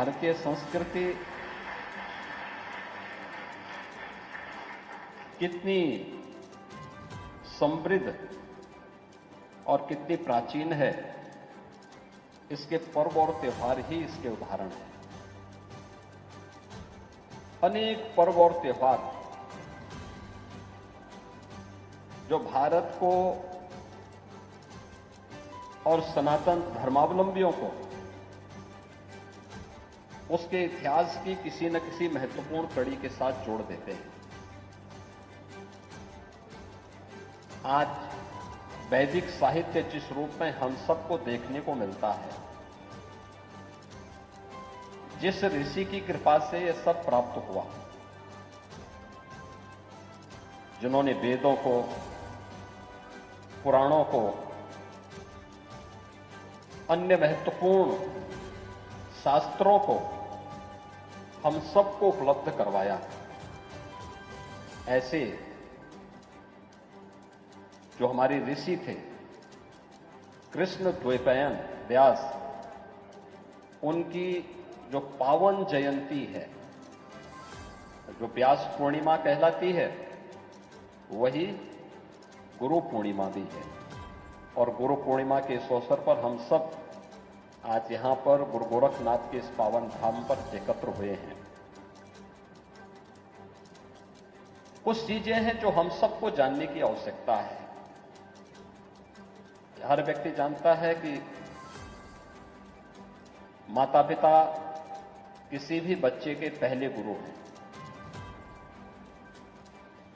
भारतीय संस्कृति कितनी समृद्ध और कितनी प्राचीन है, इसके पर्व और त्योहार ही इसके उदाहरण हैं। अनेक पर्व और त्योहार जो भारत को और सनातन धर्मावलंबियों को उसके इतिहास की किसी न किसी महत्वपूर्ण कड़ी के साथ जोड़ देते हैं। आज वैदिक साहित्य जिस रूप में हम सबको देखने को मिलता है, जिस ऋषि की कृपा से यह सब प्राप्त हुआ, जिन्होंने वेदों को, पुराणों को, अन्य महत्वपूर्ण शास्त्रों को हम सबको उपलब्ध करवाया, ऐसे जो हमारे ऋषि थे, कृष्ण द्वैपायन व्यास, उनकी जो पावन जयंती है, जो व्यास पूर्णिमा कहलाती है, वही गुरु पूर्णिमा भी है। और गुरु पूर्णिमा के इस अवसर पर हम सब आज यहां पर गुरु गोरखनाथ के इस पावन धाम पर एकत्र हुए हैं। कुछ चीजें हैं जो हम सबको जानने की आवश्यकता है। हर व्यक्ति जानता है कि माता पिता किसी भी बच्चे के पहले गुरु हैं।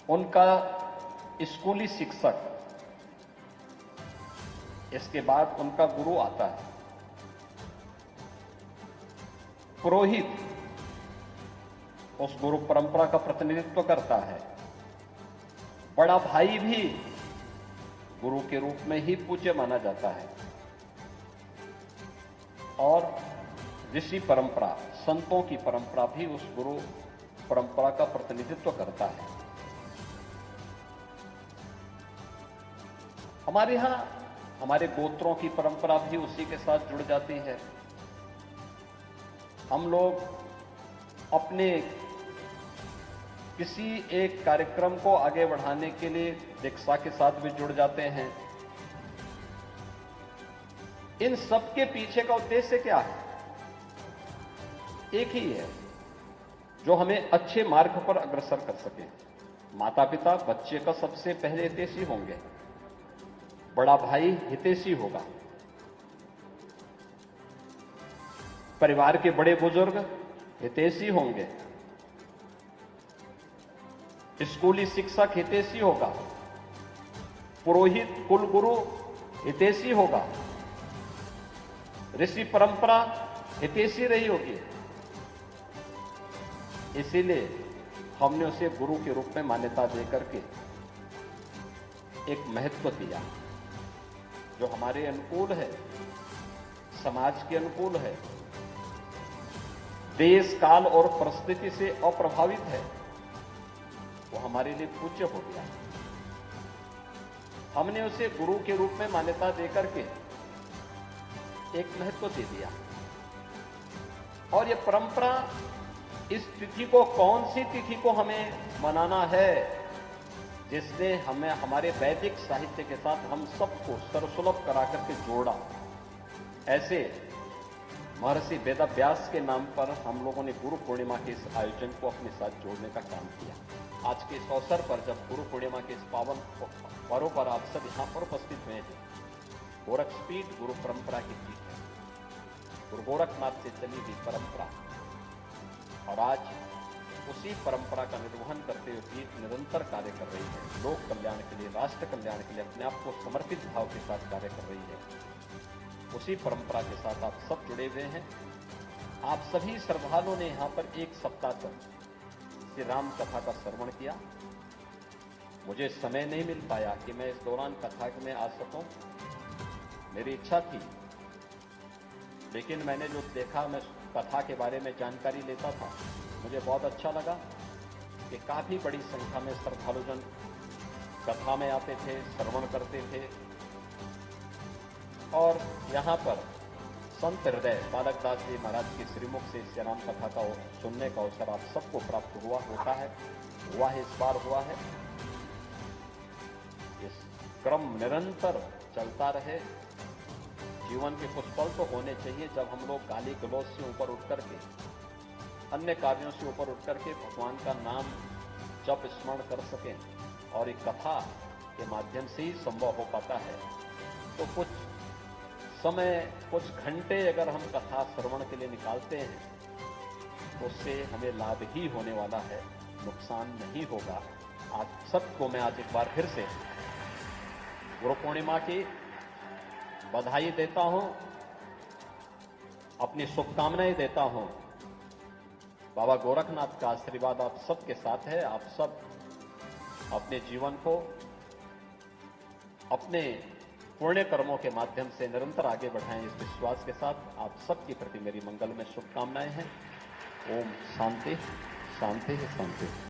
उनका स्कूली शिक्षक, इसके बाद उनका गुरु आता है। पुरोहित उस गुरु परंपरा का प्रतिनिधित्व करता है। बड़ा भाई भी गुरु के रूप में ही पूज्य माना जाता है। और ऋषि परंपरा, संतों की परंपरा भी उस गुरु परंपरा का प्रतिनिधित्व करता है। हमारे यहां हमारे गोत्रों की परंपरा भी उसी के साथ जुड़ जाती है। हम लोग अपने किसी एक कार्यक्रम को आगे बढ़ाने के लिए दीक्षा के साथ भी जुड़ जाते हैं। इन सब के पीछे का उद्देश्य क्या है? एक ही है, जो हमें अच्छे मार्ग पर अग्रसर कर सके। माता पिता बच्चे का सबसे पहले हितैषी होंगे, बड़ा भाई हितैषी होगा, परिवार के बड़े बुजुर्ग हितैषी होंगे, स्कूली शिक्षक हितैषी होगा, पुरोहित कुलगुरु हितैषी होगा, ऋषि परंपरा हितैषी रही होगी। इसीलिए हमने उसे गुरु के रूप में मान्यता देकर के एक महत्व दिया जो हमारे अनुकूल है, समाज के अनुकूल है, देश काल और परिस्थिति से अप्रभावित है। वो हमारे लिए पूज्य हो गया। हमने उसे गुरु के रूप में मान्यता देकर के एक महत्व दे दिया। और ये परंपरा, इस तिथि को, कौन सी तिथि को हमें मनाना है, जिसने हमें हमारे वैदिक साहित्य के साथ हम सबको सर्वसुलभ करा करके जोड़ा। ऐसे महर्षि वेदव्यास के नाम पर हम लोगों ने गुरु पूर्णिमा के इस आयोजन को अपने साथ जोड़ने का काम किया। आज के इस अवसर पर जब गुरु पूर्णिमा के इस पावन पर्व पर आप सब यहां पर उपस्थित हुए हैं, गोरक्षपीठ गुरु परंपरा की पीठ है, गुरु गोरखनाथ से चली हुई परंपरा, और आज उसी परंपरा का निर्वहन करते हुए पीठ निरंतर कार्य कर रही है। लोक कल्याण के लिए, राष्ट्र कल्याण के लिए अपने आप को समर्पित भाव के साथ कार्य कर रही है। उसी परंपरा के साथ आप सब जुड़े हुए हैं। आप सभी श्रद्धालुओं ने यहां पर एक सप्ताह तक श्री राम कथा का श्रवण किया। मुझे समय नहीं मिल पाया कि मैं इस दौरान कथा में आ सकूं, मेरी इच्छा थी, लेकिन मैंने जो देखा, मैं कथा के बारे में जानकारी लेता था, मुझे बहुत अच्छा लगा कि काफी बड़ी संख्या में श्रद्धालुजन कथा में आते थे, श्रवण करते थे। और यहां पर संत हृदय बालकदास जी महाराज की श्रीमुख से इस राम कथा का सुनने का अवसर आप सबको प्राप्त हुआ है, इस बार हुआ है। इस क्रम निरंतर चलता रहे। जीवन के कुछ पल तो होने चाहिए जब हम लोग गाली गलौज से ऊपर उठ करके, अन्य कार्यों से ऊपर उठ करके भगवान का नाम जप स्मरण कर सकें, और एक कथा के माध्यम से ही संभव हो पाता है। तो कुछ समय, कुछ घंटे अगर हम कथा श्रवण के लिए निकालते हैं तो उससे हमें लाभ ही होने वाला है, नुकसान नहीं होगा। आप सबको मैं आज एक बार फिर से गुरु पूर्णिमा की बधाई देता हूं, अपनी शुभकामनाएं देता हूं। बाबा गोरखनाथ का आशीर्वाद आप सबके साथ है। आप सब अपने जीवन को अपने पुण्य कर्मों के माध्यम से निरंतर आगे बढ़ाएं, इस विश्वास के साथ आप सबके प्रति मेरी मंगल में शुभकामनाएं हैं। ओम शांति शांति शांति।